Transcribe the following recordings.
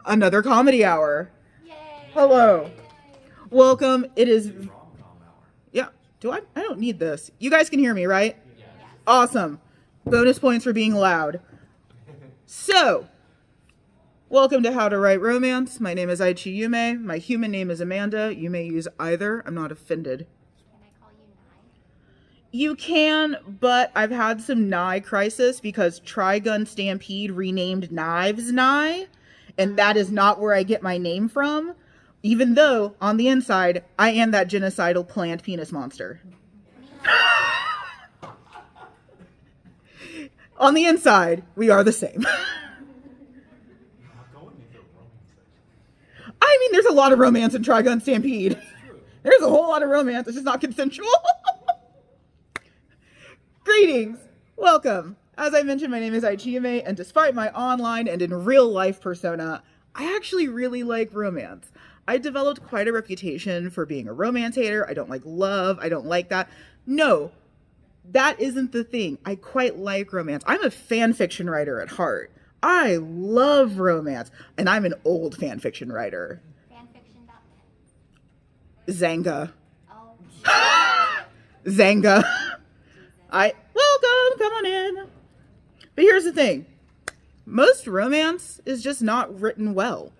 Another comedy hour. Yay. Hello. Welcome. It is. Yeah. I don't need this. You guys can hear me, right? Yes. Awesome. Bonus points for being loud. So, welcome to How to Write Romance. My name is AichiYume. My human name is Amanda. You may use either. I'm not offended. Can I call you Nye? You can, but I've had some Nye crisis because Trigun Stampede renamed Knives Nye. And that is not where I get my name from, even though, on the inside, I am that genocidal plant penis monster. On the inside, we are the same. I mean, there's a lot of romance in Trigun Stampede. There's a whole lot of romance. It's just not consensual. Greetings. Welcome. As I mentioned, my name is AichiYume, and despite my online and in real life persona, I actually really like romance. I developed quite a reputation for being a romance hater. I don't like love. I don't like that. No, that isn't the thing. I quite like romance. I'm a fan fiction writer at heart. I love romance, and I'm an old fan fiction writer. Fanfiction.net. Zanga. Oh. Zanga. Welcome, come on in. But here's the thing. Most romance is just not written well.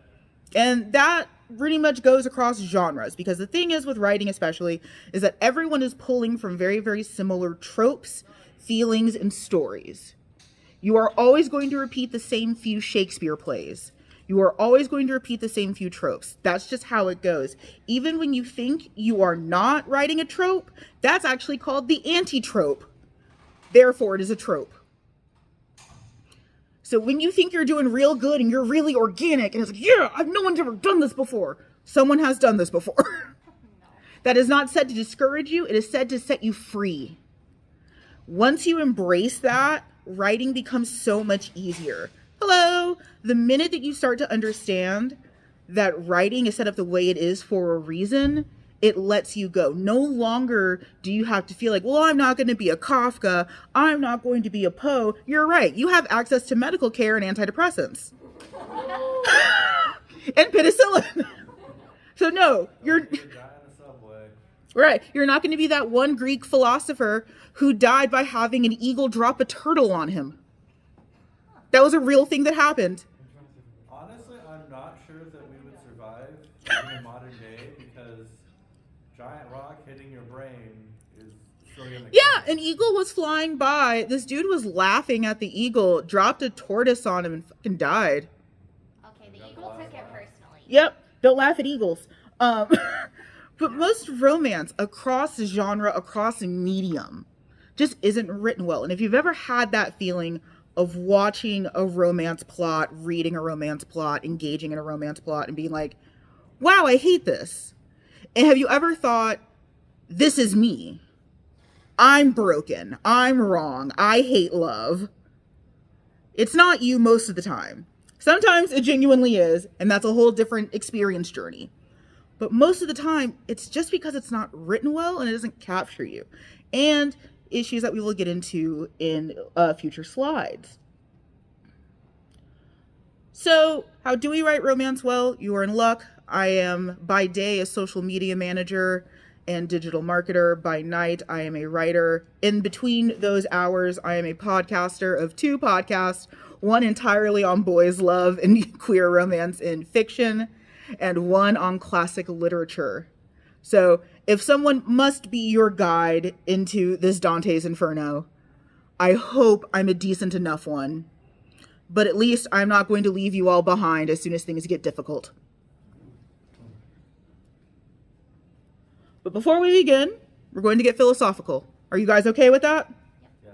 And that pretty much goes across genres, because the thing is with writing especially is that everyone is pulling from very, very similar tropes, feelings, and stories. You are always going to repeat the same few Shakespeare plays. You are always going to repeat the same few tropes. That's just how it goes. Even when you think you are not writing a trope, that's actually called the anti-trope. Therefore, it is a trope. So when you think you're doing real good and you're really organic and it's like, yeah, no one's ever done this before. Someone has done this before. That is not said to discourage you. It is said to set you free. Once you embrace that, writing becomes so much easier. Hello. The minute that you start to understand that writing is set up the way it is for a reason, it lets you go. No longer do you have to feel like, well, I'm not going to be a Kafka. I'm not going to be a Poe. You're right. You have access to medical care and antidepressants. And penicillin. So no, you're right. You're not going to be that one Greek philosopher who died by having an eagle drop a turtle on him. That was a real thing that happened. Honestly, I'm not sure that we would survive in the modern day because giant rock hitting your brain is still gonna An eagle was flying by. This dude was laughing at the eagle, dropped a tortoise on him, and fucking died. Okay, the eagle took it personally. Yep, don't laugh at eagles. But most romance across genre, across medium, just isn't written well. And if you've ever had that feeling of watching a romance plot, reading a romance plot, engaging in a romance plot, and being like, wow, I hate this. And have you ever thought, this is me? I'm broken. I'm wrong. I hate love. It's not you most of the time. Sometimes it genuinely is, and that's a whole different experience journey. But most of the time, it's just because it's not written well and it doesn't capture you. And issues that we will get into in future slides. So, how do we write romance well? You are in luck. I am by day a social media manager and digital marketer. By night, I am a writer. In between those hours, I am a podcaster of 2 podcasts, one entirely on boys' love and queer romance in fiction, and one on classic literature. So if someone must be your guide into this Dante's Inferno, I hope I'm a decent enough one. But at least I'm not going to leave you all behind as soon as things get difficult. But before we begin, we're going to get philosophical. Are you guys okay with that? Yes.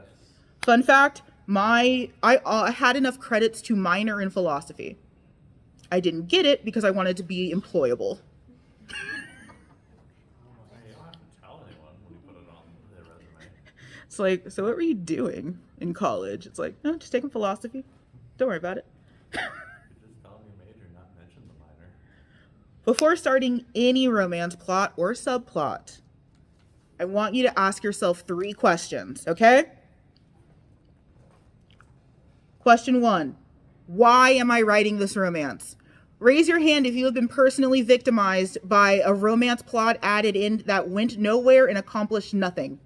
Fun fact, I had enough credits to minor in philosophy. I didn't get it because I wanted to be employable. Hey, you don't have to tell anyone when you put it on their resume. It's like, so what were you doing in college? It's like, no, just taking philosophy. Don't worry about it. You could just tell them your major, not mention the minor. Before starting any romance plot or subplot, I want you to ask yourself 3 questions, okay? Question 1, why am I writing this romance? Raise your hand if you have been personally victimized by a romance plot added in that went nowhere and accomplished nothing.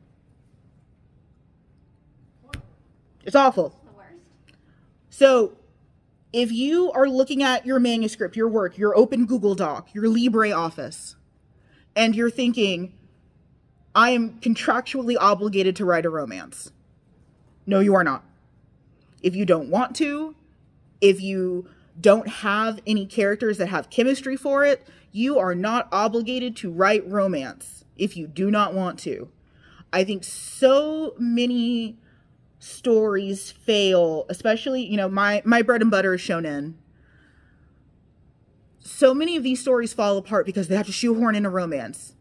It's awful. The worst. So, if you are looking at your manuscript, your work, your open Google Doc, your LibreOffice, and you're thinking, I am contractually obligated to write a romance. No, you are not. If you don't want to, if you don't have any characters that have chemistry for it, you are not obligated to write romance if you do not want to. I think so many stories fail, especially, my bread and butter is shonen. So many of these stories fall apart because they have to shoehorn in a romance.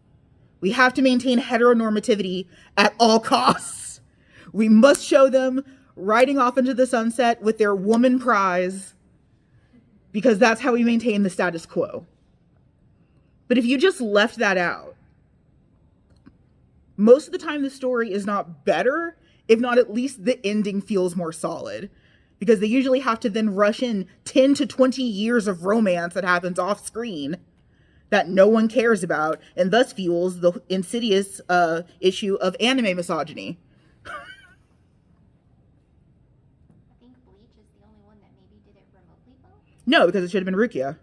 We have to maintain heteronormativity at all costs. We must show them riding off into the sunset with their woman prize because that's how we maintain the status quo. But if you just left that out, most of the time the story is not better, if not at least the ending feels more solid. Because they usually have to then rush in 10 to 20 years of romance that happens off screen that no one cares about, and thus fuels the insidious issue of anime misogyny. I think Bleach is the only one that maybe did it remotely well. No, because it should have been Rukia.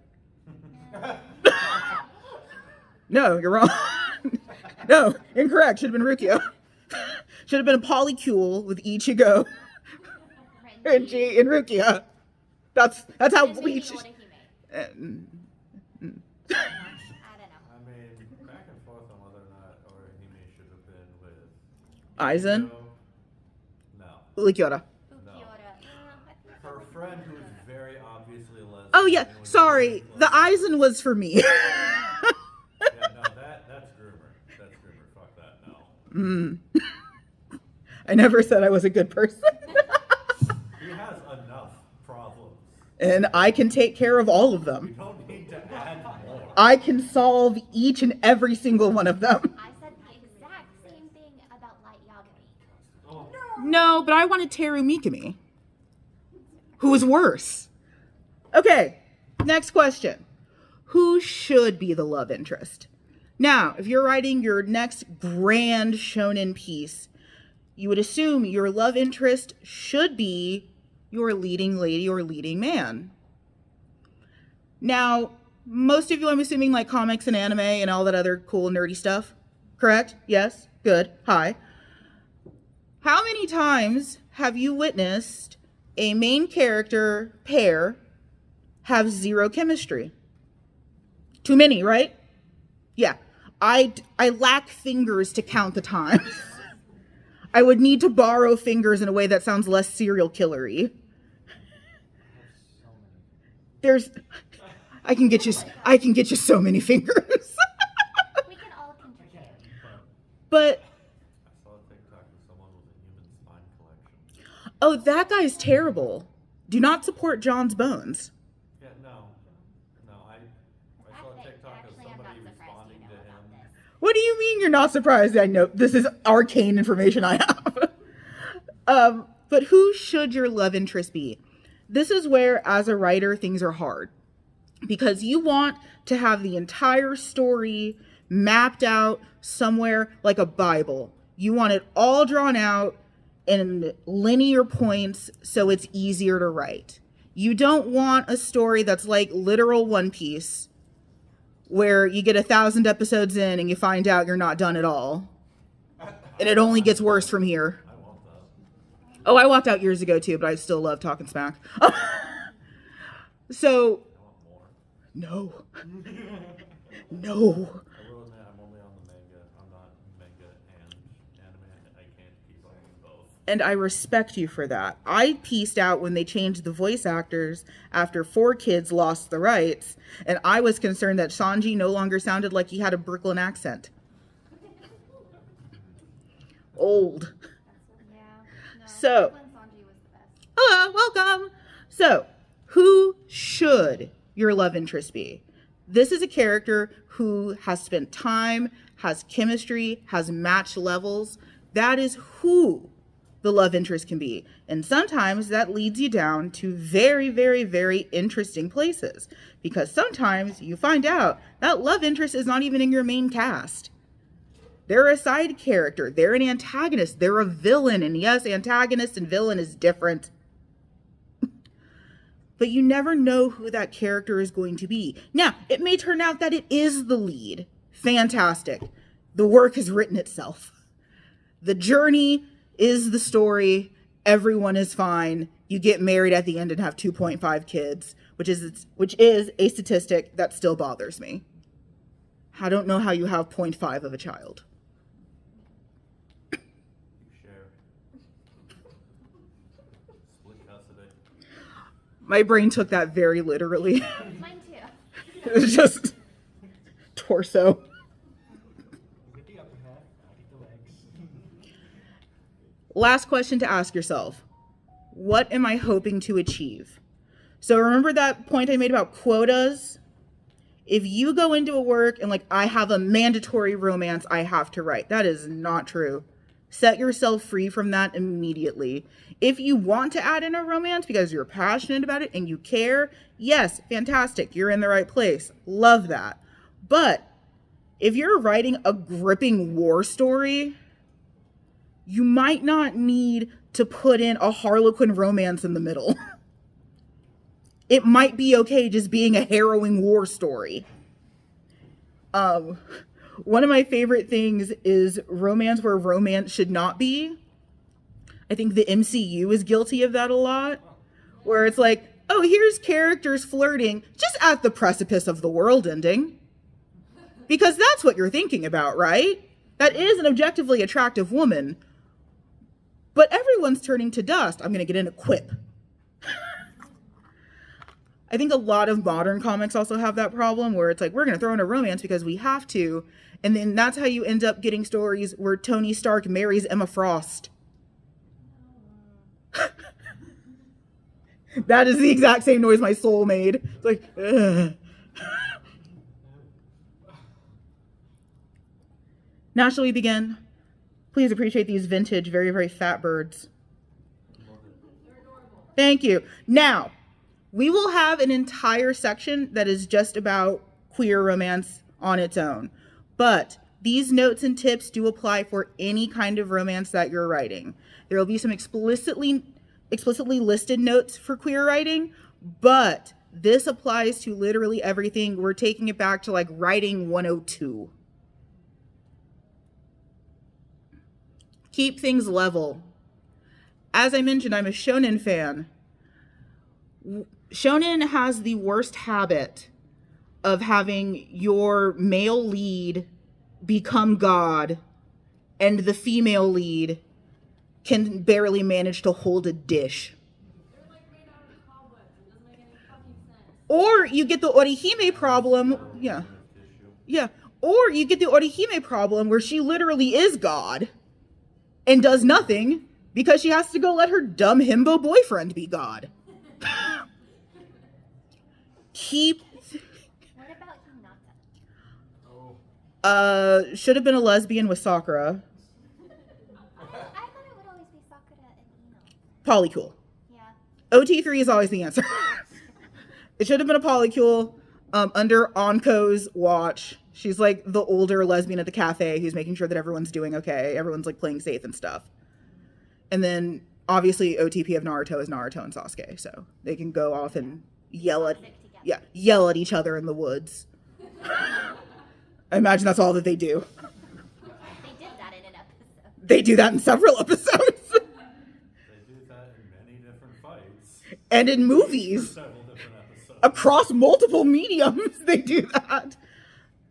No, you're wrong. No, incorrect. Should have been Rukia. Should have been a polycule with Ichigo, Renji, and Rukia. That's how And maybe Bleach. Orihime. Uh, I don't know. I mean, back and forth on whether or not Orihime should have been with Aizen, No. Likiora. No. Ukiura. I think Her friend who is very obviously lesbian. Oh yeah, was sorry. very The close. Aizen was for me. Yeah, no, that's groomer. That's groomer. Fuck that. No. I never said I was a good person. He has enough problems. And I can take care of all of We them. don't need to add more. I can solve each and every single one of them. I said the exact same thing about Light Yagami. Oh. No, but I wanted Teru Mikami, who was worse. Okay, next question. Who should be the love interest? Now, if you're writing your next grand shonen piece, you would assume your love interest should be your leading lady or leading man. Now, most of you, I'm assuming, like comics and anime and all that other cool nerdy stuff. Correct? Yes? Good. Hi. How many times have you witnessed a main character pair have zero chemistry? Too many, right? Yeah. I lack fingers to count the times. I would need to borrow fingers in a way that sounds less serial killer-y. I can get you so many fingers. We can all contribute. But I saw a TikTok of someone with a human spine collection. oh, that guy's terrible. Do not support John's bones. Yeah, no. I saw a TikTok of Actually, I'm somebody not surprised responding you to know about him. this. What do you mean you're not surprised? I know this is arcane information I have. But who should your love interest be? This is where, as a writer, things are hard. Because you want to have the entire story mapped out somewhere like a Bible. You want it all drawn out in linear points so it's easier to write. You don't want a story that's like literal One Piece, where you get 1,000 episodes in and you find out you're not done at all. And it only gets worse from here. I want that. Oh, I walked out years ago too, but I still love talking smack. So, I want more. no. No. I will admit, I'm only on the manga. I'm not manga and anime. I can't keep up with both. And I respect you for that. I pieced out when they changed the voice actors after 4 kids lost the rights, and I was concerned that Sanji no longer sounded like he had a Brooklyn accent. Old. Yeah. No. So- When Sanji was the best. Hello, welcome. So, who should your love interest be? This is a character who has spent time, has chemistry, has match levels. That is who the love interest can be. And sometimes that leads you down to very, very, very interesting places. Because sometimes you find out that love interest is not even in your main cast. They're a side character. They're an antagonist. They're a villain. And yes, antagonist and villain is different. But you never know who that character is going to be. Now, it may turn out that it is the lead. Fantastic. The work has written itself. The journey is the story. Everyone is fine. You get married at the end and have 2.5 kids, which is a statistic that still bothers me. I don't know how you have 0.5 of a child. You share. Split custody. My brain took that very literally. Mine too. It was just torso. Get the upper half, I'll get the legs. Last question to ask yourself. What am I hoping to achieve? So remember that point I made about quotas? If you go into a work and I have a mandatory romance I have to write, that is not true. Set yourself free from that immediately. If you want to add in a romance because you're passionate about it and you care, yes, fantastic. You're in the right place. Love that. But if you're writing a gripping war story, you might not need to put in a Harlequin romance in the middle. It might be okay just being a harrowing war story. One of my favorite things is romance where romance should not be. I think the MCU is guilty of that a lot. Where it's oh, here's characters flirting just at the precipice of the world ending. Because that's what you're thinking about, right? That is an objectively attractive woman. But everyone's turning to dust. I'm going to get in a quip. I think a lot of modern comics also have that problem where it's we're going to throw in a romance because we have to. And then that's how you end up getting stories where Tony Stark marries Emma Frost. That is the exact same noise my soul made. It's ugh. Now shall we begin? Please appreciate these vintage, very, very fat birds. Thank you. Now, we will have an entire section that is just about queer romance on its own. But these notes and tips do apply for any kind of romance that you're writing. There will be some explicitly listed notes for queer writing, but this applies to literally everything. We're taking it back to writing 102. Keep things level. As I mentioned, I'm a shonen fan. Shonen has the worst habit of having your male lead become God and the female lead can barely manage to hold a dish. They're made out of cobwebs. It doesn't make any fucking sense. Or you get the Orihime problem. Yeah. Or you get the Orihime problem where she literally is God and does nothing because she has to go let her dumb himbo boyfriend be God. Keep. What about Hinata? Oh. Should have been a lesbian with Sakura. I thought it would always be Sakura and Ino. Polycule. Yeah. OT3 is always the answer. It should have been a polycule. Under Anko's watch. She's the older lesbian at the cafe who's making sure that everyone's doing okay. Everyone's playing safe and stuff. And then obviously OTP of Naruto is Naruto and Sasuke, so they can go off and yell at each other in the woods. I imagine that's all that they do. They did that in an episode. They do that in several episodes. They do that in many different fights. And in movies. Several different episodes. Across multiple mediums, they do that.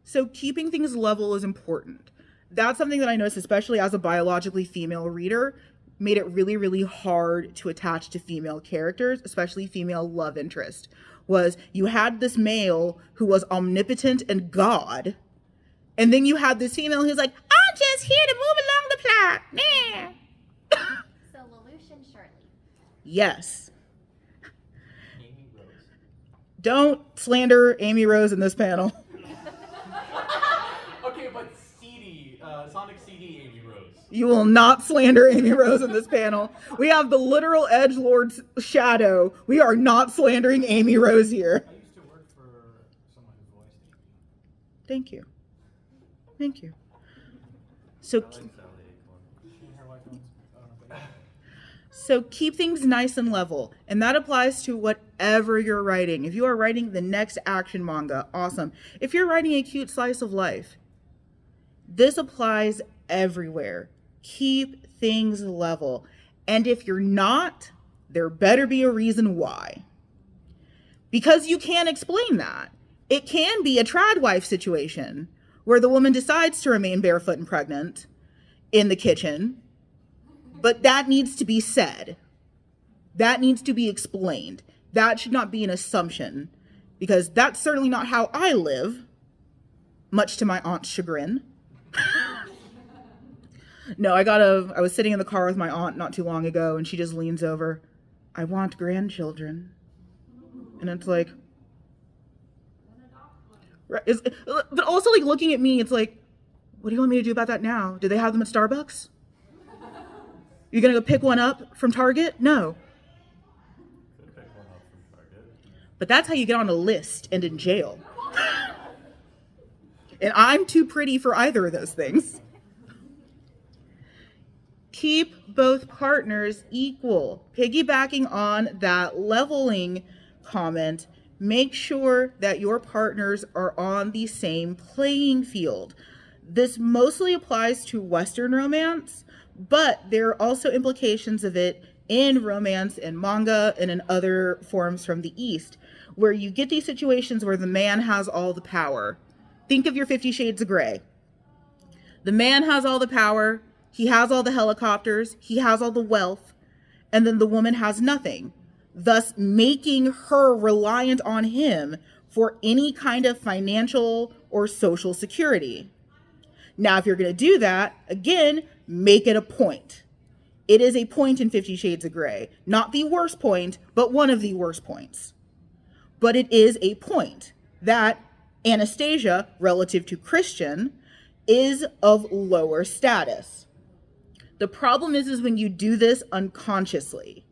So keeping things level is important. That's something that I notice, especially as a biologically female reader. made it really, really hard to attach to female characters, especially female love interest, was you had this male who was omnipotent and God, and then you had this female who's like, I'm just here to move along the plot. Nah. So Lelouch and Shirley. Yes. Amy Rose. Don't slander Amy Rose in this panel. Okay, but Sonic CD Amy Rose. You will not slander Amy Rose in this panel. We have the literal edgelord's shadow. We are not slandering Amy Rose here. I used to work for someone who voiced Amy. Thank you. Thank you. So, I like Sally Acorn. She and her wife owns a bakery. so keep things nice and level. And that applies to whatever you're writing. If you are writing the next action manga, awesome. If you're writing a cute slice of life, this applies everywhere. Keep things level. And if you're not, there better be a reason why. Because you can't explain that. It can be a trad wife situation where the woman decides to remain barefoot and pregnant in the kitchen, but that needs to be said. That needs to be explained. That should not be an assumption, because that's certainly not how I live, much to my aunt's chagrin. No, I was sitting in the car with my aunt not too long ago, and she just leans over, I want grandchildren. And it's like, but also like looking at me, it's like, what do you want me to do about that now? Do they have them at Starbucks? You're gonna go pick one up from Target? No. Could pick one up from Target. But that's how you get on a list and in jail. And I'm too pretty for either of those things. Keep both partners equal. Piggybacking on that leveling comment, make sure that your partners are on the same playing field. This mostly applies to Western romance, but there are also implications of it in romance and manga and in other forms from the East, where you get these situations where the man has all the power. Think of your 50 Shades of Grey. The man has all the power, he has all the helicopters, he has all the wealth, and then the woman has nothing, thus making her reliant on him for any kind of financial or social security. Now, if you're going to do that, again, make it a point. It is a point in 50 Shades of Grey. Not the worst point, but one of the worst points. But it is a point that Anastasia, relative to Christian, is of lower status. The problem is when you do this unconsciously,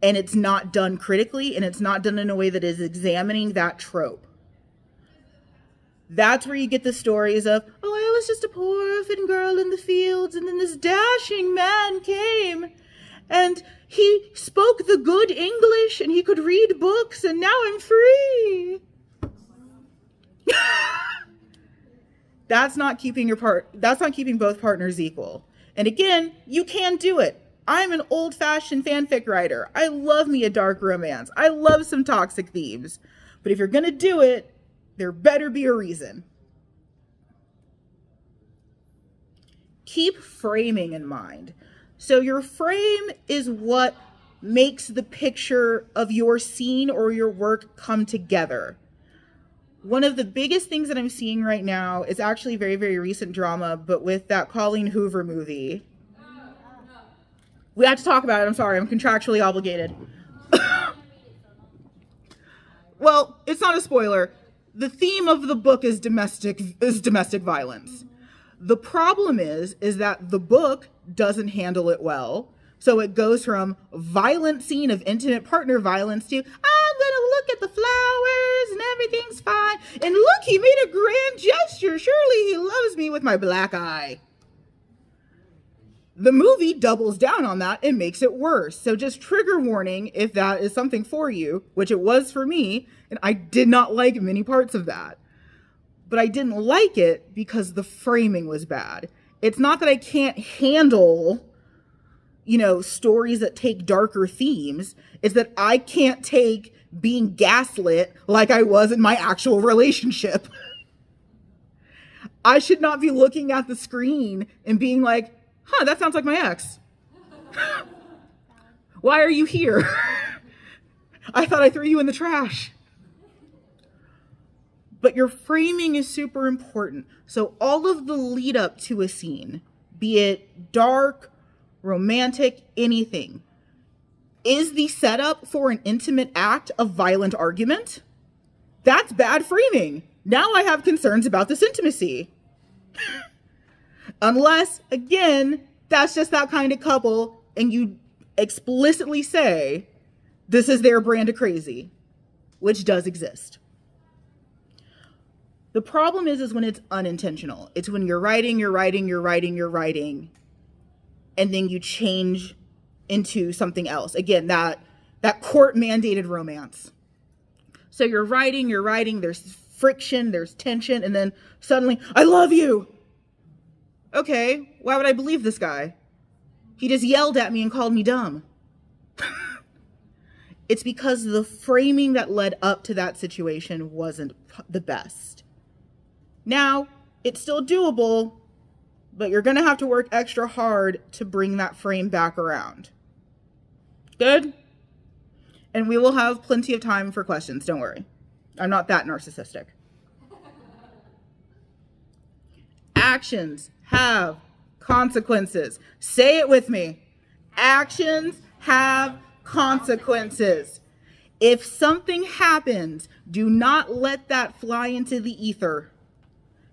and it's not done critically, and it's not done in a way that is examining that trope. That's where you get the stories of, oh, I was just a poor orphan girl in the fields, and then this dashing man came, and he spoke the good English, and he could read books, and now I'm free. That's not keeping both partners equal. And again, you can do it. I'm an old-fashioned fanfic writer. I love me a dark romance. I love some toxic themes. But if you're gonna do it, there better be a reason. Keep framing in mind. So your frame is what makes the picture of your scene or your work come together. One of the biggest things that I'm seeing right now is actually very, very recent drama, but with that Colleen Hoover movie. We have to talk about it. I'm sorry. I'm contractually obligated. Well, it's not a spoiler. The theme of the book is domestic violence. The problem is that the book doesn't handle it well. So it goes from violent scene of intimate partner violence to, I'm gonna look at the flowers and everything's fine. And look, he made a grand gesture. Surely he loves me with my black eye. The movie doubles down on that and makes it worse. So just trigger warning if that is something for you, which it was for me, and I did not like many parts of that. But I didn't like it because the framing was bad. It's not that I can't handle, stories that take darker themes. It's that I can't take being gaslit like I was in my actual relationship. I should not be looking at the screen and being like, that sounds like my ex. Why are you here? I thought I threw you in the trash. But your framing is super important. So all of the lead up to a scene, be it dark, romantic, anything, is the setup for an intimate act of violent argument? That's bad framing. Now I have concerns about this intimacy. Unless, again, that's just that kind of couple and you explicitly say this is their brand of crazy, which does exist. The problem is when it's unintentional. It's when you're writing, and then you change into something else. Again, that court-mandated romance. So you're writing, there's friction, there's tension, and then suddenly, I love you! Okay, why would I believe this guy? He just yelled at me and called me dumb. It's because the framing that led up to that situation wasn't the best. Now, it's still doable, but you're going to have to work extra hard to bring that frame back around. Good? And we will have plenty of time for questions, don't worry. I'm not that narcissistic. Actions have consequences. Say it with me. Actions have consequences. If something happens, do not let that fly into the ether.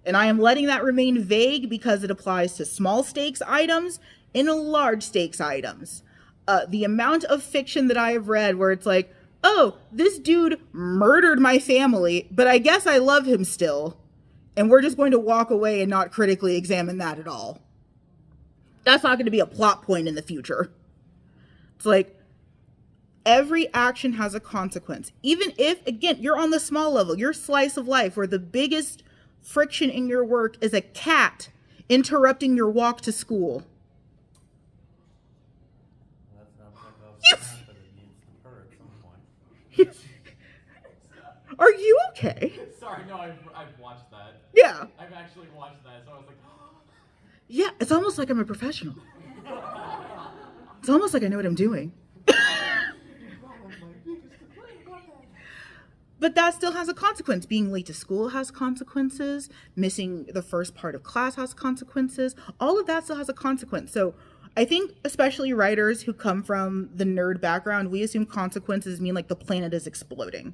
And I am letting that remain vague because it applies to small stakes items and large stakes items. The amount of fiction that I have read where it's like, oh, this dude murdered my family, but I guess I love him still. And we're just going to walk away and not critically examine that at all. That's not going to be a plot point in the future. It's like, every action has a consequence. Even if, again, you're on the small level, your slice of life, where the biggest friction in your work is a cat interrupting your walk to school. That sounds like a cat that it needs to purr at some point. Are you okay? Sorry, no, I've watched that. Yeah. I've actually watched that, so I was like, Yeah, it's almost like I'm a professional. It's almost like I know what I'm doing. But that still has a consequence. Being late to school has consequences. Missing the first part of class has consequences. All of that still has a consequence. So I think especially writers who come from the nerd background, we assume consequences mean like the planet is exploding.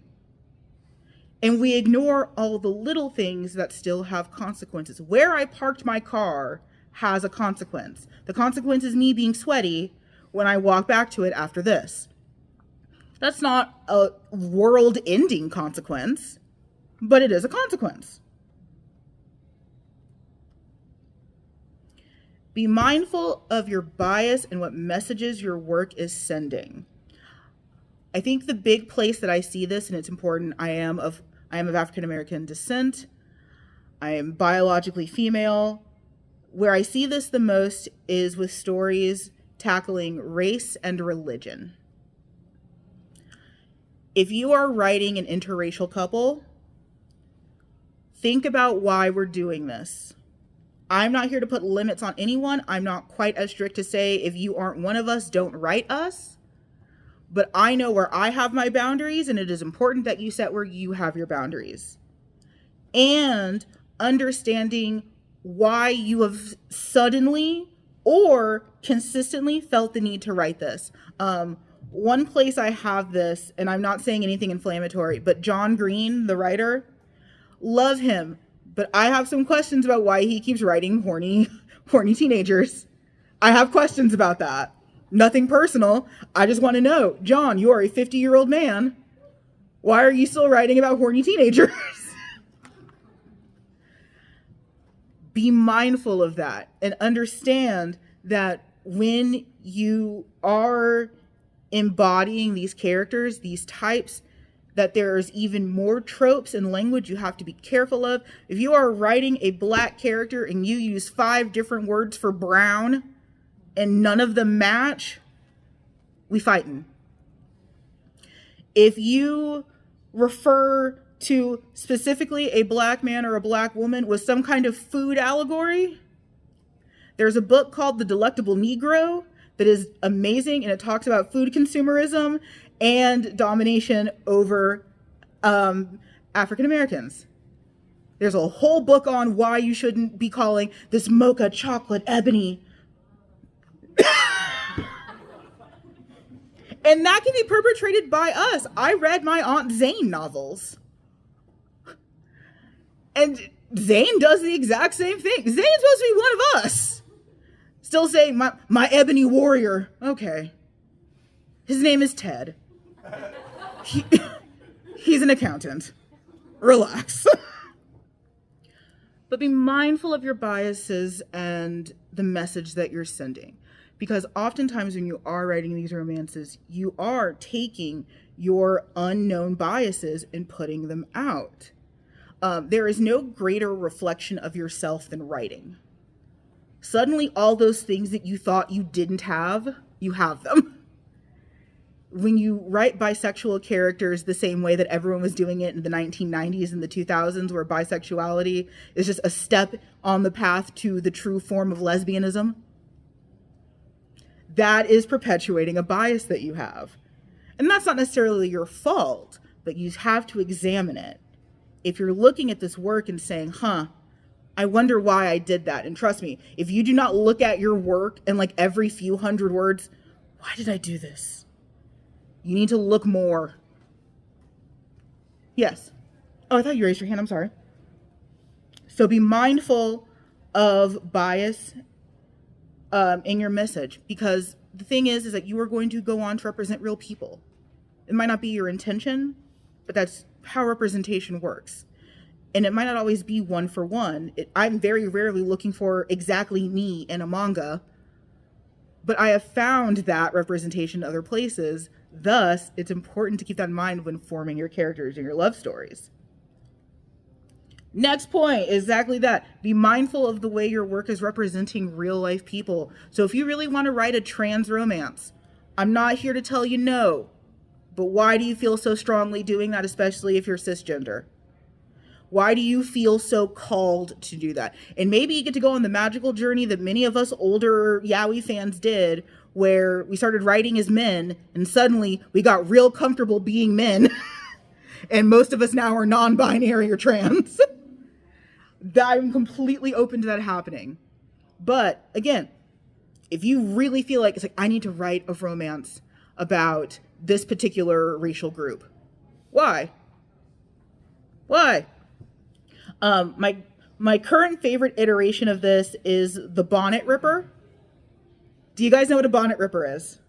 And we ignore all the little things that still have consequences. Where I parked my car has a consequence. The consequence is me being sweaty when I walk back to it after this. That's not a world-ending consequence, but it is a consequence. Be mindful of your bias and what messages your work is sending. I think the big place that I see this, and it's important, I am of African American descent. I am biologically female. Where I see this the most is with stories tackling race and religion. If you are writing an interracial couple, think about why we're doing this. I'm not here to put limits on anyone. I'm not quite as strict to say, if you aren't one of us, don't write us. But I know where I have my boundaries, and it is important that you set where you have your boundaries. And understanding why you have suddenly or consistently felt the need to write this. One place I have this, and I'm not saying anything inflammatory, but John Green, the writer, love him, but I have some questions about why he keeps writing horny teenagers. I have questions about that. Nothing personal. I just want to know, John, you are a 50-year-old man. Why are you still writing about horny teenagers? Be mindful of that and understand that when you are embodying these characters, these types, that there's even more tropes and language you have to be careful of. If you are writing a black character and you use 5 different words for brown and none of them match, we fightin'. If you refer to specifically a black man or a black woman with some kind of food allegory, there's a book called The Delectable Negro that is amazing, and it talks about food consumerism and domination over African Americans. There's a whole book on why you shouldn't be calling this mocha chocolate ebony. And that can be perpetrated by us. I read my Aunt Zane novels. And Zane does the exact same thing. Zane's supposed to be one of us. Still saying, my ebony warrior. Okay. His name is Ted. He's an accountant. Relax. But be mindful of your biases and the message that you're sending. Because oftentimes when you are writing these romances, you are taking your unknown biases and putting them out. There is no greater reflection of yourself than writing. Suddenly, all those things that you thought you didn't have, you have them. When you write bisexual characters the same way that everyone was doing it in the 1990s and the 2000s, where bisexuality is just a step on the path to the true form of lesbianism, that is perpetuating a bias that you have. And that's not necessarily your fault, but you have to examine it. If you're looking at this work and saying, I wonder why I did that. And trust me, if you do not look at your work and like every few hundred words, why did I do this? You need to look more. Yes. Oh, I thought you raised your hand. I'm sorry. So be mindful of bias in your message, because the thing is that you are going to go on to represent real people. It might not be your intention, but that's how representation works. And it might not always be one for one. I'm very rarely looking for exactly me in a manga, but I have found that representation in other places. Thus, it's important to keep that in mind when forming your characters and your love stories. Next point, exactly that. Be mindful of the way your work is representing real life people. So if you really want to write a trans romance, I'm not here to tell you no, but why do you feel so strongly doing that, especially if you're cisgender? Why do you feel so called to do that? And maybe you get to go on the magical journey that many of us older yaoi fans did, where we started writing as men and suddenly we got real comfortable being men. And most of us now are non-binary or trans. I'm completely open to that happening. But again, if you really feel like it's like, I need to write a romance about this particular racial group. Why? My current favorite iteration of this is the bonnet ripper. Do you guys know what a bonnet ripper is?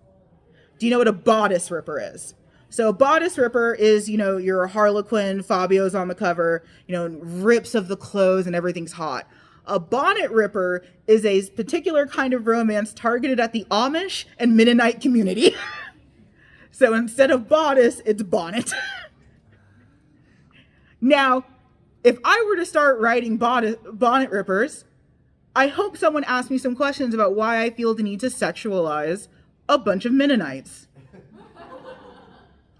Do you know what a bodice ripper is? So a bodice ripper is, your Harlequin, Fabio's on the cover, rips of the clothes and everything's hot. A bonnet ripper is a particular kind of romance targeted at the Amish and Mennonite community. So instead of bodice, it's bonnet. Now, if I were to start writing bonnet rippers, I hope someone asks me some questions about why I feel the need to sexualize a bunch of Mennonites.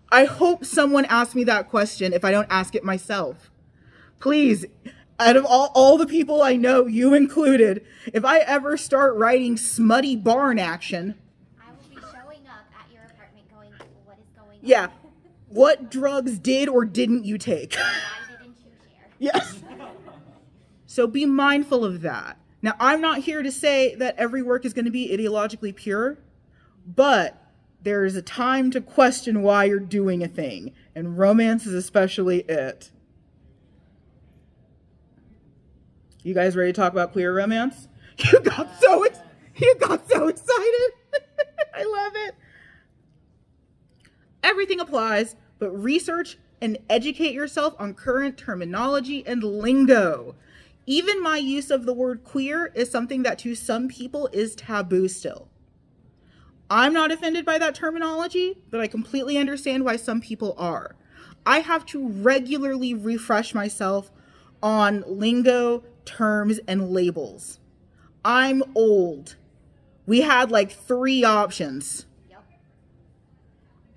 I hope someone asks me that question if I don't ask it myself. Please, out of all the people I know, you included, if I ever start writing smutty barn action, I will be showing up at your apartment going, what is going on? yeah, what drugs did or didn't you take? Why didn't you share? Yes. So be mindful of that. Now, I'm not here to say that every work is going to be ideologically pure, but there is a time to question why you're doing a thing, and romance is especially it. You guys ready to talk about queer romance? You got so excited. I love it. Everything applies, but research and educate yourself on current terminology and lingo. Even my use of the word queer is something that to some people is taboo still. I'm not offended by that terminology, but I completely understand why some people are. I have to regularly refresh myself on lingo, terms, and labels. I'm old. We had like 3 options. Yep.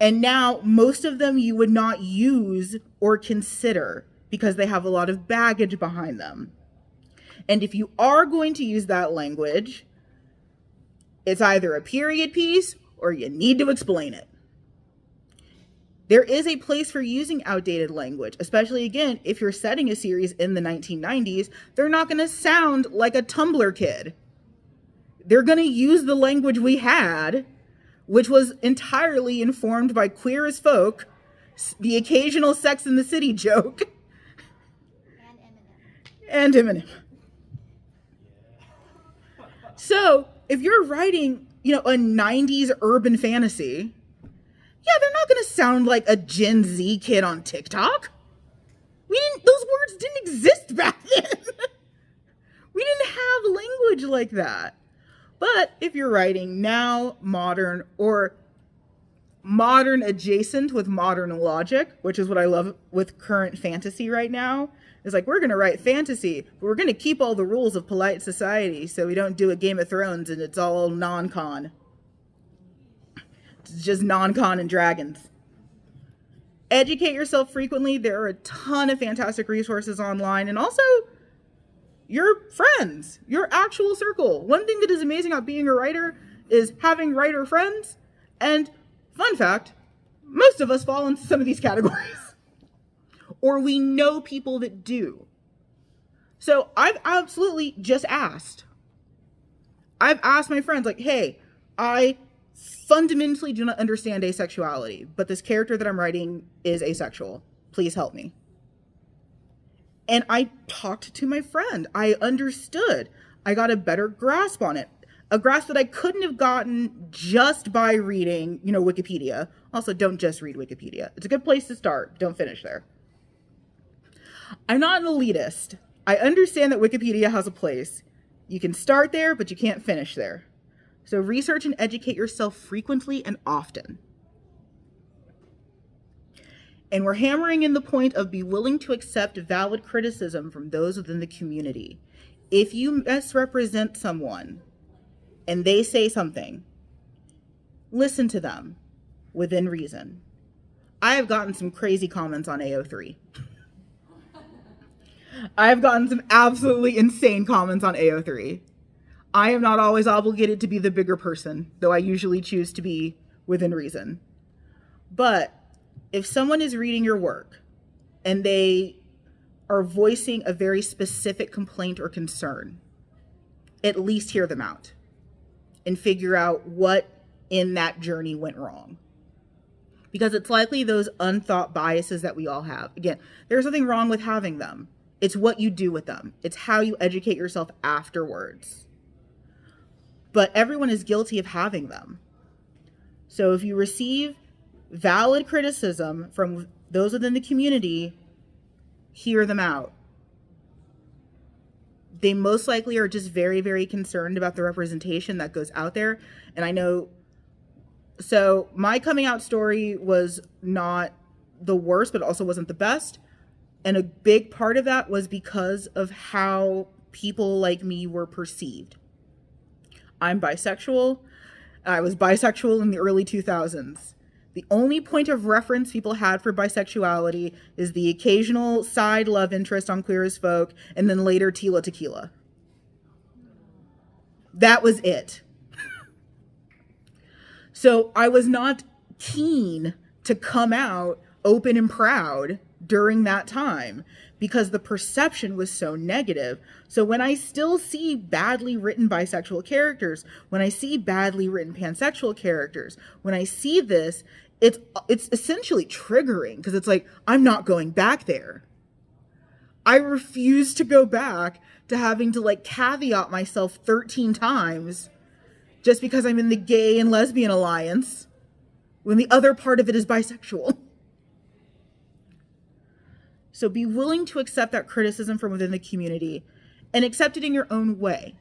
And now most of them you would not use or consider because they have a lot of baggage behind them. And if you are going to use that language, It's either a period piece or you need to explain it. There is a place for using outdated language, especially, again, if you're setting a series in the 1990s, they're not going to sound like a Tumblr kid. They're going to use the language we had, which was entirely informed by Queer as Folk, the occasional Sex in the City joke, And Eminem. and Eminem. So, if you're writing, a 90s urban fantasy, yeah, they're not going to sound like a Gen Z kid on TikTok. Those words didn't exist back then. We didn't have language like that. But if you're writing now, modern, or modern adjacent with modern logic, which is what I love with current fantasy right now, is like, we're going to write fantasy, but we're going to keep all the rules of polite society so we don't do a Game of Thrones and it's all non-con. It's just non-con and dragons. Educate yourself frequently. There are a ton of fantastic resources online, and also your friends, your actual circle. One thing that is amazing about being a writer is having writer friends. And fun fact, most of us fall into some of these categories. Or we know people that do. So I've absolutely just asked. I've asked my friends, like, hey, I fundamentally do not understand asexuality, but this character that I'm writing is asexual. Please help me. And I talked to my friend. I understood. I got a better grasp on it. A grasp that I couldn't have gotten just by reading, Wikipedia. Also, don't just read Wikipedia. It's a good place to start. Don't finish there. I'm not an elitist. I understand that Wikipedia has a place. You can start there, but you can't finish there. So research and educate yourself frequently and often. And we're hammering in the point of be willing to accept valid criticism from those within the community. If you misrepresent someone and they say something, listen to them within reason. I have gotten some crazy comments on AO3. I have gotten some absolutely insane comments on AO3. I am not always obligated to be the bigger person, though I usually choose to be within reason. But if someone is reading your work and they are voicing a very specific complaint or concern, at least hear them out and figure out what in that journey went wrong. Because it's likely those unthought biases that we all have. Again, there's nothing wrong with having them. It's what you do with them. It's how you educate yourself afterwards. But everyone is guilty of having them. So if you receive valid criticism from those within the community, hear them out. They most likely are just very, very concerned about the representation that goes out there. And I know, so my coming out story was not the worst, but also wasn't the best. And a big part of that was because of how people like me were perceived. I'm bisexual. I was bisexual in the early 2000s. The only point of reference people had for bisexuality is the occasional side love interest on Queer as Folk, and then later Tila Tequila. That was it. So I was not keen to come out open and proud during that time because the perception was so negative. So when I still see badly written bisexual characters, when I see badly written pansexual characters, when I see this, it's essentially triggering because it's like, I'm not going back there. I refuse to go back to having to caveat myself 13 times just because I'm in the gay and lesbian alliance when the other part of it is bisexual. So be willing to accept that criticism from within the community and accept it in your own way.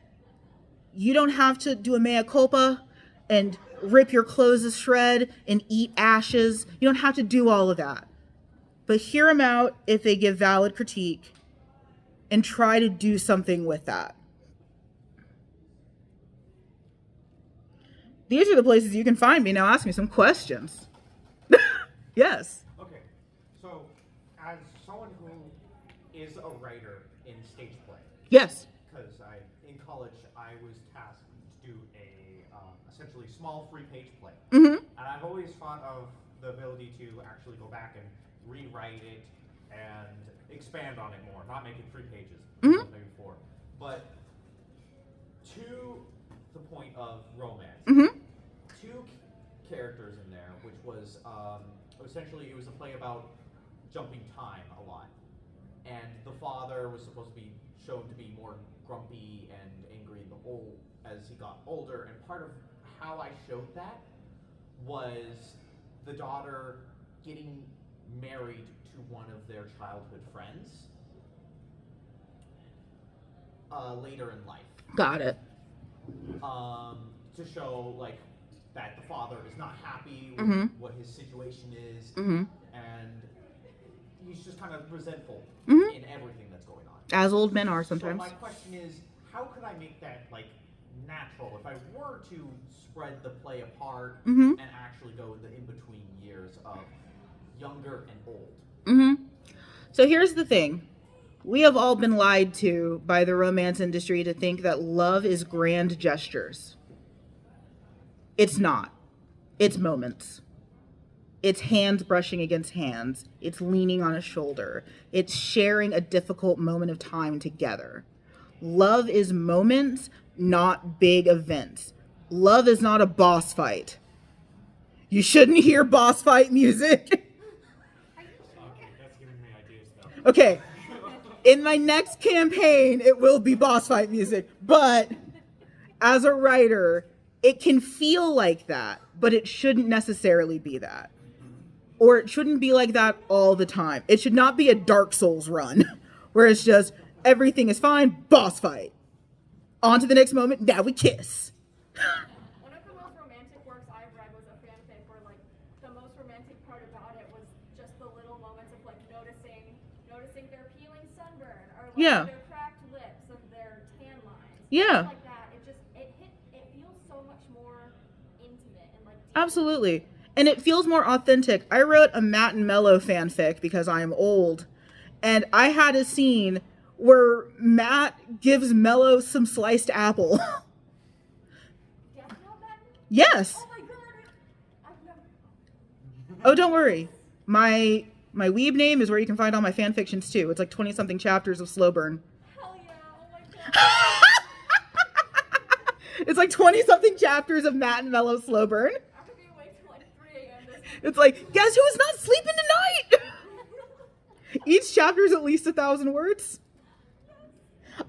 You don't have to do a mea culpa and rip your clothes to shred and eat ashes. You don't have to do all of that. But hear them out if they give valid critique and try to do something with that. These are the places you can find me. Now ask me some questions. Yes. Okay, so as someone who is a writer in stage play, Yes. because in college I was tasked do a essentially small free-page play. Mm-hmm. And I've always thought of the ability to actually go back and rewrite it and expand on it more, not make it 3 pages, maybe 4. But to the point of romance, 2 characters in there, which was essentially it was a play about jumping time a lot. And the father was supposed to be shown to be more grumpy and angry as he got older. And part of how I showed that was the daughter getting married to one of their childhood friends later in life. Got it. To show like that the father is not happy with what his situation is, and he's just kind of resentful in everything that's going on. As old men are sometimes. So my question is, how could I make that like natural if I were to spread the play apart and actually go in the in-between years of younger and old? So here's the thing. We have all been lied to by the romance industry to think that love is grand gestures. It's not. It's moments. It's hands brushing against hands. It's leaning on a shoulder. It's sharing a difficult moment of time together. Love is moments, not big events. Love is not a boss fight. You shouldn't hear boss fight music. Okay, that's giving me ideas though. Okay. In my next campaign, it will be boss fight music. But as a writer, it can feel like that, but it shouldn't necessarily be that. Or it shouldn't be like that all the time. It should not be a Dark Souls run where it's just everything is fine, boss fight. On to the next moment, now we kiss. One of the most romantic works I've read was a fanfic where like the most romantic part about it was just the little moments of like noticing their peeling sunburn or like their cracked lips and their tan lines. Yeah. Things like that. It feels so much more intimate and like deep. Absolutely. And it feels more authentic. I wrote a Matt and Mello fanfic because I am old. And I had a scene where Matt gives Mello some sliced apple. Death Note then? Yes. Oh my god! I've never. Oh, don't worry. My weeb name is where you can find all my fan fictions too. It's like 20-something chapters of slow burn. Hell yeah! Oh my god! It's like 20-something chapters of Matt and Mello slow burn. I'm gonna be awake till like 3 a.m. this week. It's like, guess who's not sleeping tonight? Each chapter is at least 1,000 words.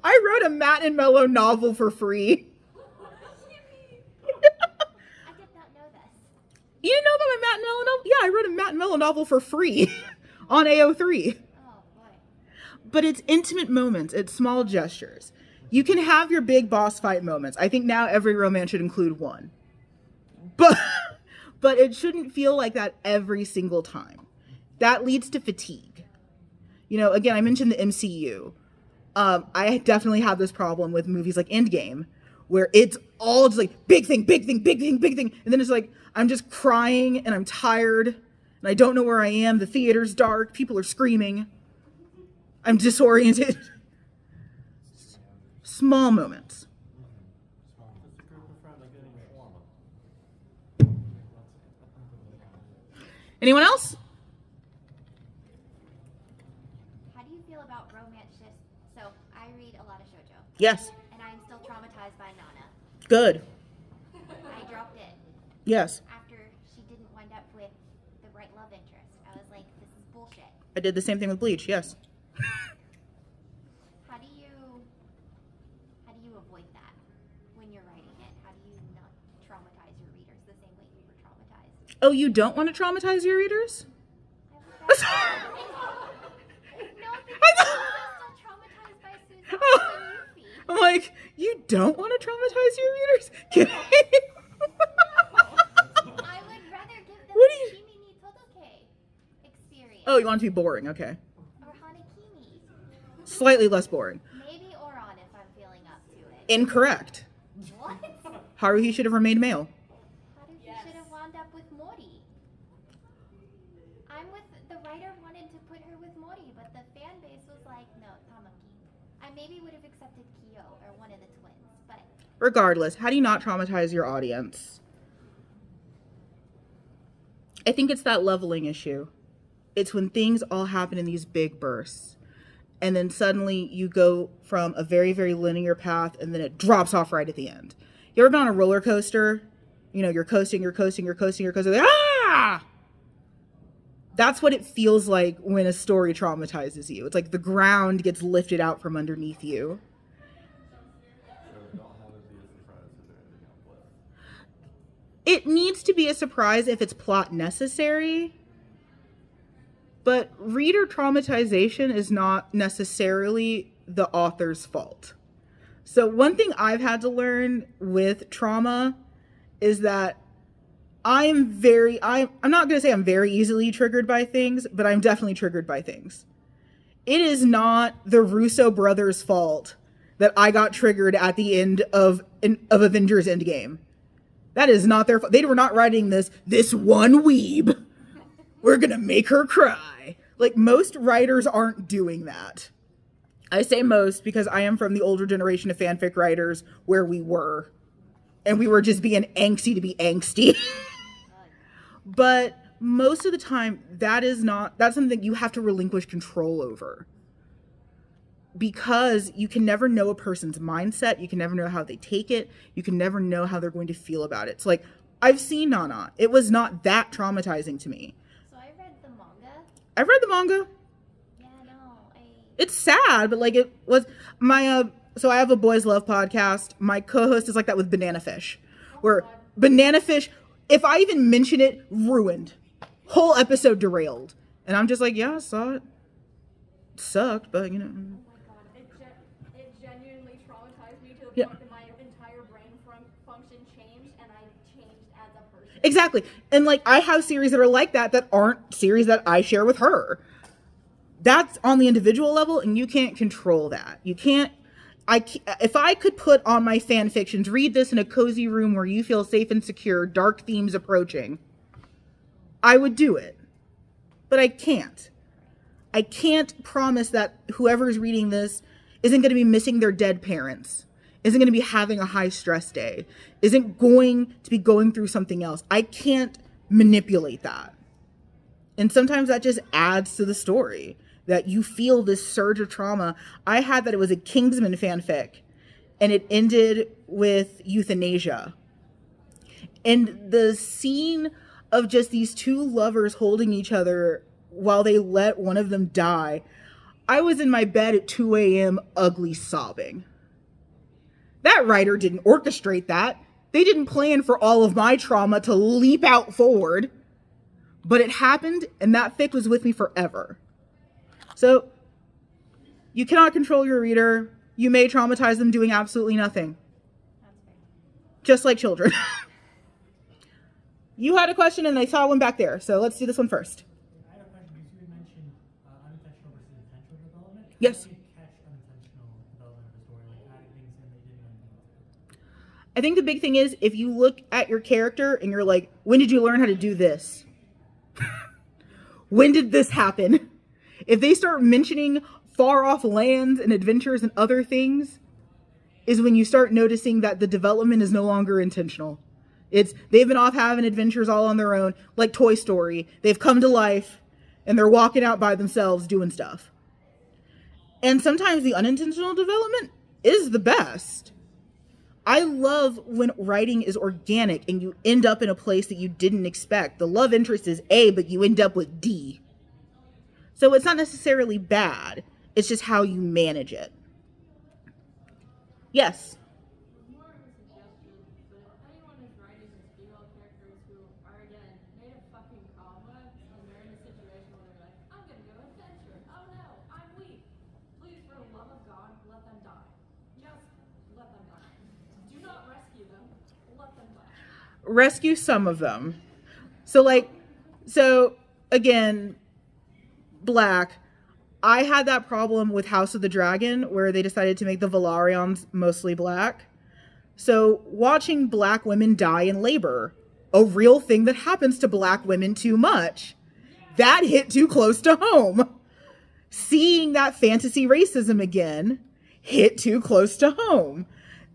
I wrote a Matt and Mello novel for free. I did not know this. You didn't know about my Matt and Mello novel? Yeah, I wrote a Matt and Mello novel for free on AO3. Oh boy. But it's intimate moments. It's small gestures. You can have your big boss fight moments. I think now every romance should include one. But it shouldn't feel like that every single time. That leads to fatigue. You know, again, I mentioned the MCU. I definitely have this problem with movies like Endgame, where it's all just like big thing, big thing, big thing, big thing. And then it's like, I'm just crying and I'm tired and I don't know where I am. The theater's dark. People are screaming. I'm disoriented. Small moments. It's a group of friends getting shawarma. Anyone else? How do you feel about romance shifts? So I read a lot of shoujo, Yes. and I'm still traumatized by Nana. Good. I dropped it Yes. after she didn't wind up with the right love interest. I was like, this is bullshit. I did the same thing with Bleach. Yes. How do you avoid that when you're writing it? How do you not traumatize your readers the same way you were traumatized? Oh, you don't want to traumatize your readers? No, because I'm still traumatized by Susan and Yuffie. I'm like, you don't want to traumatize your readers? I would rather give them What the do you- Kimi ni Todoke experience. Oh, you want it to be boring. Okay. Or Hanakimi. Slightly less boring. Maybe Oron if I'm feeling up to it. Incorrect. What? Haruhi should have remained male. Haruhi Yes. should have wound up with Mori. The writer wanted to put her with Mori, but the fan base was like, no, Tamaki. I maybe would have accepted Kyo or one of the twins, but Regardless, how do you not traumatize your audience? I think it's that leveling issue. It's when things all happen in these big bursts. And then suddenly you go from a very, very linear path and then it drops off right at the end. You ever been on a roller coaster? You know, you're coasting. Like, ah! That's what it feels like when a story traumatizes you. It's like the ground gets lifted out from underneath you. It needs to be a surprise if it's plot necessary. But reader traumatization is not necessarily the author's fault. So one thing I've had to learn with trauma is that I'm not going to say I'm very easily triggered by things, but I'm definitely triggered by things. It is not the Russo brothers' fault that I got triggered at the end of Avengers Endgame. That is not their fault. They were not writing this one weeb. We're going to make her cry. Like, most writers aren't doing that. I say most because I am from the older generation of fanfic writers where we were. And we were just being angsty to be angsty. But most of the time, that's something you have to relinquish control over. Because you can never know a person's mindset. You can never know how they take it. You can never know how they're going to feel about it. It's like, I've seen Nana. It was not that traumatizing to me. So I read the manga. I've read the manga. Yeah, no, It's sad, but like it was so I have a boys love podcast. My co-host is like that with Banana Fish. Where Banana Fish, if I even mention it, ruined. Whole episode derailed. And I'm just like, yeah, I saw it. Sucked, but you know. Oh my god, it genuinely traumatized me to the Yeah. point that my entire brain function changed and I changed as a person. Exactly. And like I have series that are like that aren't series that I share with her. That's on the individual level, and you can't control that. If I could put on my fan fictions, read this in a cozy room where you feel safe and secure, dark themes approaching, I would do it. But I can't. I can't promise that whoever's reading this isn't going to be missing their dead parents, isn't going to be having a high stress day, isn't going to be going through something else. I can't manipulate that. And sometimes that just adds to the story, that you feel this surge of trauma. I had that it was a Kingsman fanfic, and it ended with euthanasia. And the scene of just these two lovers holding each other while they let one of them die, I was in my bed at 2 a.m. ugly sobbing. That writer didn't orchestrate that. They didn't plan for all of my trauma to leap out forward. But it happened, and that fic was with me forever. So, you cannot control your reader. You may traumatize them doing absolutely nothing. that's fair. Just like children. You had a question, and I saw one back there. So let's do this one first. I have a question because you had mentioned unintentional versus intentional development. Yes. How do you catch unintentional development of a story, like adding things in that you didn't even know? I think the big thing is, if you look at your character and you're like, when did you learn how to do this? When did this happen? If they start mentioning far off lands and adventures and other things, is when you start noticing that the development is no longer intentional. They've been off having adventures all on their own, like Toy Story. They've come to life and they're walking out by themselves doing stuff. And sometimes the unintentional development is the best. I love when writing is organic and you end up in a place that you didn't expect. The love interest is A, but you end up with D. So it's not necessarily bad. It's just how you manage it. Yes. More of a suggestion, but if anyone is writing these female characters who are, again, made of fucking cobwebs, and they're in a situation where they're like, I'm gonna go adventure. Oh no, I'm weak. Please, for the love of God, let them die. Just let them die. Do not rescue them. Let them die. Rescue some of them. So again, Black. I had that problem with House of the Dragon, where they decided to make the Valarians mostly black. So watching black women die in labor, a real thing that happens to black women too much, that hit too close to home. Seeing that fantasy racism again hit too close to home.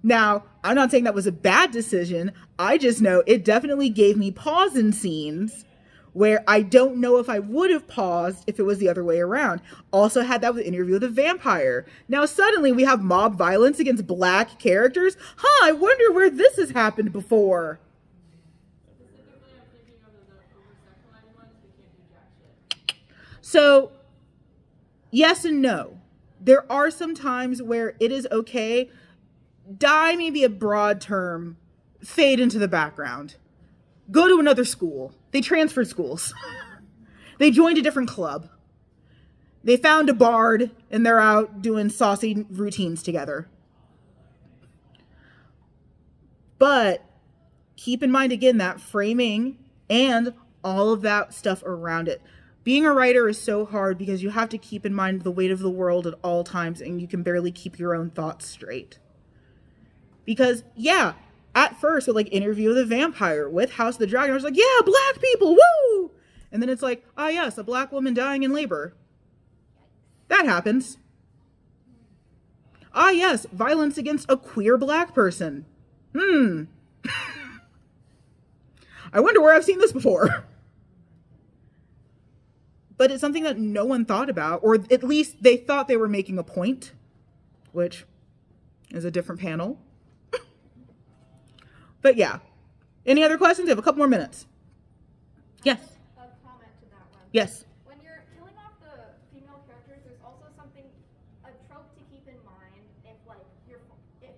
Now, I'm not saying that was a bad decision. I just know it definitely gave me pause in scenes where I don't know if I would have paused if it was the other way around. Also had that with Interview with a Vampire. Now suddenly we have mob violence against black characters. I wonder where this has happened before. Specifically, I'm thinking of the over-sexualized ones who can't do jack shit. So, yes and no. There are some times where it is okay. Die may be a broad term. Fade into the background. Go to another school. They transferred schools. They joined a different club. They found a bard and they're out doing saucy routines together. But keep in mind again that framing and all of that stuff around it. Being a writer is so hard because you have to keep in mind the weight of the world at all times and you can barely keep your own thoughts straight. Because, yeah, at first with like Interview with a Vampire, with House of the Dragon, I was like, yeah, black people, woo! And then it's like, yes, a black woman dying in labor. That happens. Yes, violence against a queer black person. I wonder where I've seen this before. But it's something that no one thought about, or at least they thought they were making a point, which is a different panel. But yeah. Any other questions? I have a couple more minutes. Yes. A comment to that one. Yes. When you're killing off the female characters, there's also a trope to keep in mind if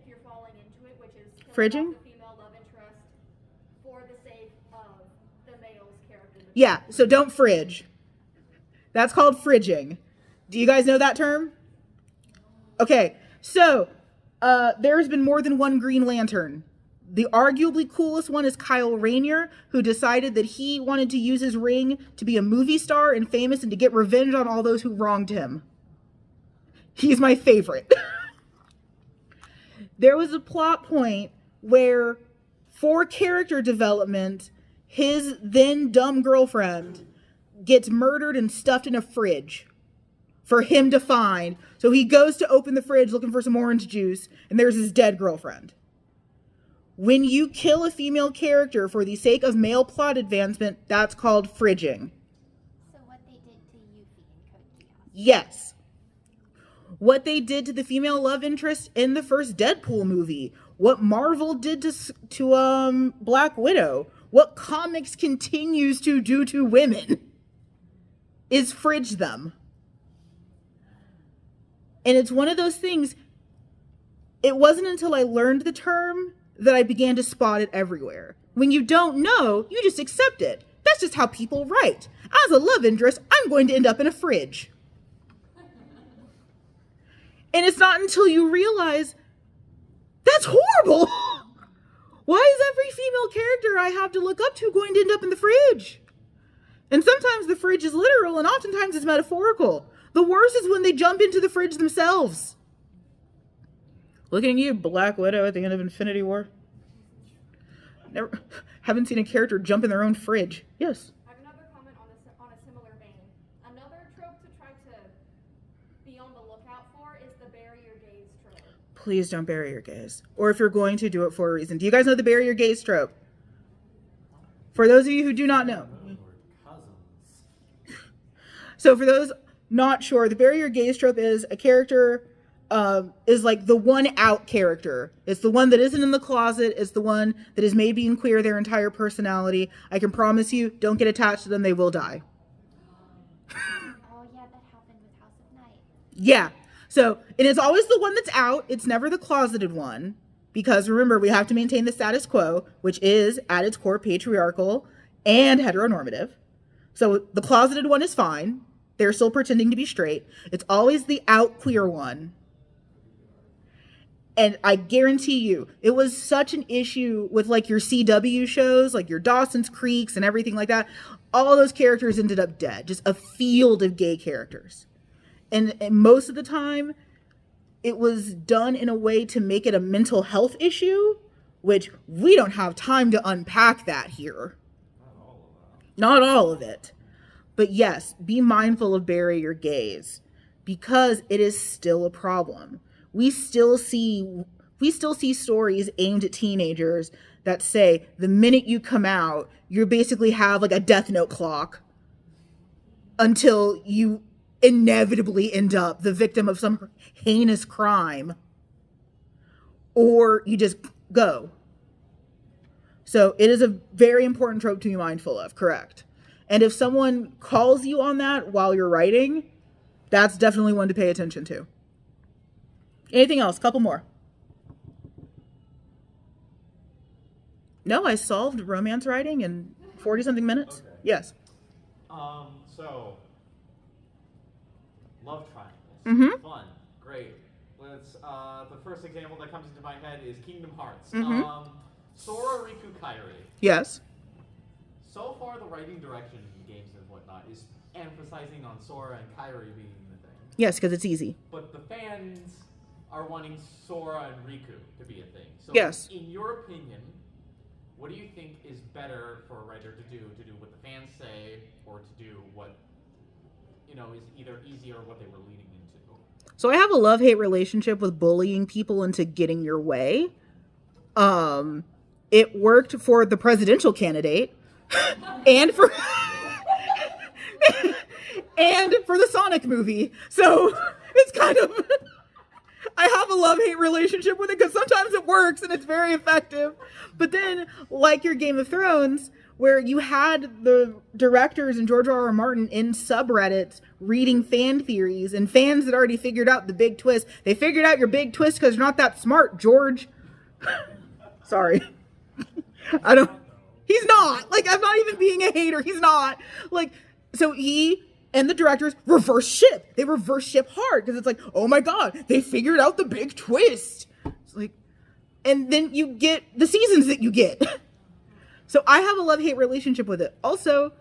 you're falling into it, which is killing Fridging? off the female love interest for the sake of the male's character. Yeah, so don't fridge. That's called fridging. Do you guys know that term? Okay, so there's been more than one Green Lantern. The arguably coolest one is Kyle Rayner, who decided that he wanted to use his ring to be a movie star and famous and to get revenge on all those who wronged him. He's my favorite. There was a plot point where, for character development, his then dumb girlfriend gets murdered and stuffed in a fridge for him to find. So he goes to open the fridge looking for some orange juice, and there's his dead girlfriend. When you kill a female character for the sake of male plot advancement, that's called fridging. So what they did to Yuffie in Code Geass. Yes. What they did to the female love interest in the first Deadpool movie. What Marvel did to Black Widow. What comics continues to do to women is fridge them. And it's one of those things, it wasn't until I learned the term that I began to spot it everywhere. When you don't know, you just accept it. That's just how people write. As a love interest, I'm going to end up in a fridge. And it's not until you realize, that's horrible. Why is every female character I have to look up to going to end up in the fridge? And sometimes the fridge is literal and oftentimes it's metaphorical. The worst is when they jump into the fridge themselves. Looking at you, Black Widow at the end of Infinity War. Haven't seen a character jump in their own fridge. Yes. I have another comment on a similar vein. Another trope to try to be on the lookout for is the bury your gaze trope. Please don't bury your gaze. Or if you're going to, do it for a reason. Do you guys know the bury your gaze trope? For those of you who do not know. We're cousins. So for those not sure, the bury your gaze trope is a character is like the one out character. It's the one that isn't in the closet. It's the one that is made being queer their entire personality. I can promise you, don't get attached to them. They will die. Oh yeah, that happened with House of Night. Yeah. So, and it's always the one that's out. It's never the closeted one. Because remember, we have to maintain the status quo, which is at its core patriarchal and heteronormative. So the closeted one is fine. They're still pretending to be straight. It's always the out queer one. And I guarantee you, it was such an issue with like your CW shows, like your Dawson's Creeks and everything like that. All those characters ended up dead. Just a field of gay characters. And most of the time, it was done in a way to make it a mental health issue, which we don't have time to unpack that here. Not all of it. But yes, be mindful of bury your gaze because it is still a problem. We still see we still see stories aimed at teenagers that say the minute you come out, you basically have like a Death Note clock until you inevitably end up the victim of some heinous crime, or you just go. So it is a very important trope to be mindful of, correct? And if someone calls you on that while you're writing, that's definitely one to pay attention to. Anything else? Couple more. No, I solved romance writing in 40-something minutes. Okay. Yes. So love triangles. Mm-hmm. Fun, great. Let's. The first example that comes into my head is Kingdom Hearts. Mm-hmm. Sora, Riku, Kairi. Yes. So far, the writing direction in games and whatnot is emphasizing on Sora and Kairi being the thing. Yes, because it's easy. But the fans are wanting Sora and Riku to be a thing. So, Yes. in your opinion, what do you think is better for a writer to do what the fans say, or to do what is either easy or what they were leading into? So I have a love-hate relationship with bullying people into getting your way. It worked for the presidential candidate and for and for the Sonic movie. So it's kind of I have a love-hate relationship with it because sometimes it works and it's very effective. But then, like your Game of Thrones, where you had the directors and George R.R. Martin in subreddits reading fan theories and fans that already figured out the big twist. They figured out your big twist because you're not that smart, George. Sorry. He's not. Like, I'm not even being a hater. He's not. Like, so he and the directors reverse ship. They reverse ship hard because it's like, oh my God, they figured out the big twist. It's like, and then you get the seasons that you get. So I have a love-hate relationship with it. Also,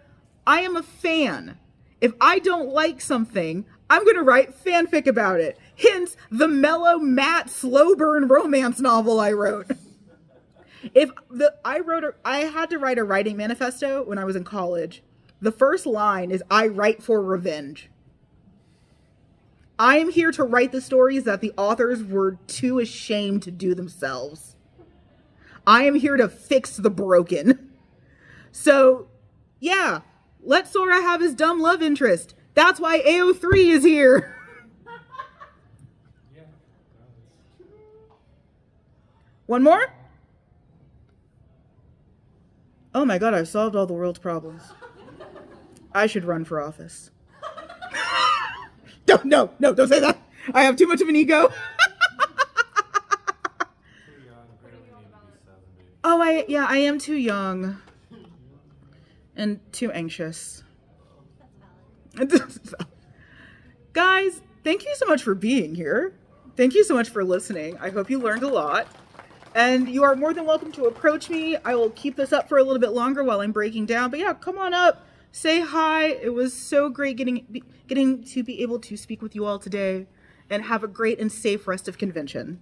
I am a fan. If I don't like something, I'm going to write fanfic about it. Hence, the mellow, matte, slow burn romance novel I wrote. I had to write a writing manifesto when I was in college. The first line is, I write for revenge. I am here to write the stories that the authors were too ashamed to do themselves. I am here to fix the broken. So, yeah, let Sora have his dumb love interest. That's why AO3 is here. Yeah. One more? Oh my God, I've solved all the world's problems. I should run for office. No, don't say that. I have too much of an ego. Too young, barely need to be 70. Oh, I am too young. And too anxious. That's valid. Guys, thank you so much for being here. Thank you so much for listening. I hope you learned a lot. And you are more than welcome to approach me. I will keep this up for a little bit longer while I'm breaking down. But yeah, come on up. Say hi. It was so great getting to be able to speak with you all today. And have a great and safe rest of convention.